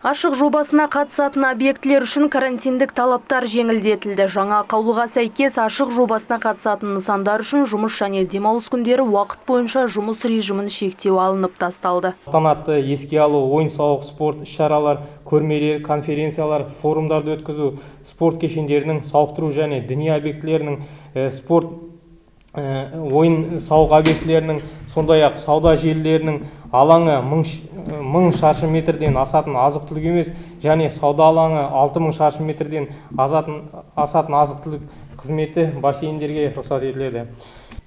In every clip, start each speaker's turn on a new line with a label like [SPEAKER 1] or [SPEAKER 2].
[SPEAKER 1] Ашық жобасына қатысатын объектілер үшін карантиндік талаптар жеңілдетілді. Жаңа қаулыға сәйкес ашық жобасына қатысатын нысандар үшін жұмыс және демалыс күндері уақыт бойынша жұмыс режимін шектеу алынып тасталды.
[SPEAKER 2] Салтанатты еске алу, ойын-сауық, спорт іс-шаралар, көрмелер, конференциялар, форумдарды өткізу, спорт кешендерінің, сауықтыру және діни объектілерінің, спорт ойын-сауық объектілерінің, сондай-ақ сауда желілерінің алаңы 1000 шаршы метрден асатын азық-түлік емес, және сауда алаңы 6000 шаршы метрден асатын азық-түлік қызметі бассейндерге рұқсат етіледі.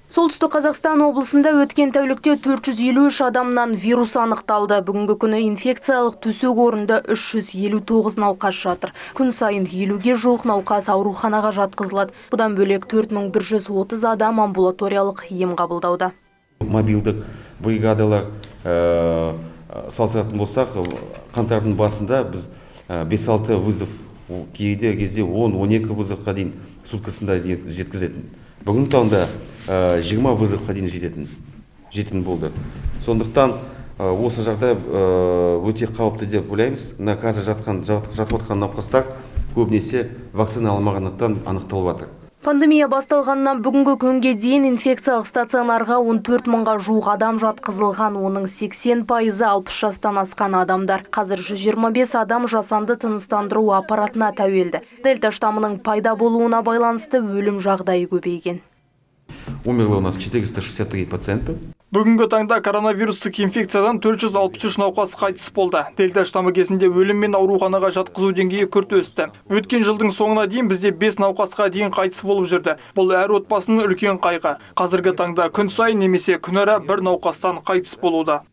[SPEAKER 1] Солтүстік Қазақстан облысында өткен тәулікте 453 адамнан вирус анықталды. Бүгінгі күні инфекциялық төсек орында 359 науқас жатыр. Күн сайын 50-ге жуық науқас ауруханаға жатқызылады. Бұдан бөлек 4130 адам амбулаториялық ем қабылдауда.
[SPEAKER 3] Мобилдік бригадалар салыстыратын болсақ, қаңтардың басында біз 5-6 вызов, кейде кезде 10-12 вызовқа дейін суткасында жеткізетін. Бүгін таңда 20 вызовқа дейін жететін болды. Сондықтан осы жағдай өте қауіпті деп ойлаймыз. Қазір жатып отқан науқастар көбінесе вакцина алмағандықтан анықталып жатыр.
[SPEAKER 1] Пандемия басталғаннан бүгінгі күнге дейін инфекциялық стационарға 14 мыңға жуық адам жатқызылған, оның 80% 60 жастан асқан адамдар. Қазір 125 адам жасанды тыныстандыру аппаратына тәуелді. Дельта штаммының пайда болуына байланысты өлім жағдайы көбейген.
[SPEAKER 3] Умерло у нас 463 пациента.
[SPEAKER 4] Бүгінгі таңда коронавирустық инфекциядан 463 науқас қайтыс болды. Дельта штаммы кезінде өлім мен ауруханаға жатқызу деңгейі күрт өсті. Өткен жылдың соңына дейін бізде 5 науқасқа дейін қайтыс болып жүрді. Бұл әр отбасының үлкен қайғы. Қазіргі таңда күн сайын немесе күнара бір науқастан қайтыс болуда.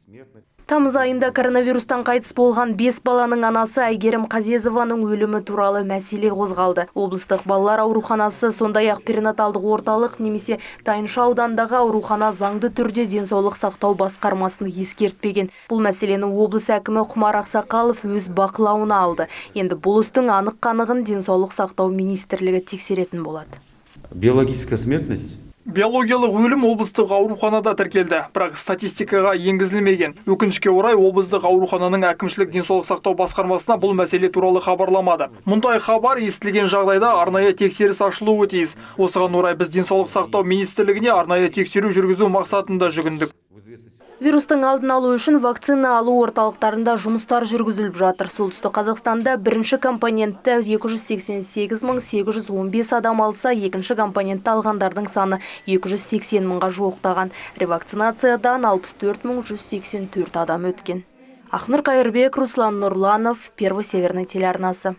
[SPEAKER 1] Тамыз айында коронавирустан қайтыс болған 5 баланың анасы Әйгерім Қазезованың өлімі туралы мәселе қозғалды. Облыстық балалар ауруханасы, сондай-ақ перинаталдық орталық немесе Тайынша аудандағы аурухана заңды түрде денсаулық сақтау басқармасын ескертпеген. Бұл мәселені облыс әкімі Құмар Ақсақалов өз бақылауына алды. Енді бұл істің анық-қанығын денсаулық сақтау министрлігі тексеретін болады.
[SPEAKER 3] Биологическая смертность.
[SPEAKER 4] Биологиялық өлім облыстық ауруханада тіркелді, бірақ статистикаға енгізілмеген. Өкінішке орай облыстық аурухананың әкімшілік денсаулық сақтау басқармасына бұл мәселе туралы хабарламады. Мұндай хабар естілген жағдайда арнайы тексеріс ашылуы тиіс. Осыған орай біз денсаулық сақтау министрлігіне арнайы тексеру жүргізу мақсатында жүгіндік.
[SPEAKER 1] Вирустың алдын алу үшін вакцина алу орталықтарында жұмыстар жүргізіліп жатыр. Солтүстік Қазақстанда бірінші компонентті 288.815 адам алса, екінші компонентті алғандардың саны 280 мыңға жуықтаған. Ревакцинациядан 64.184 адам өткен. Ақнұр Қайырбек, Руслан Нұрланов, Первый Северный телеарнасы.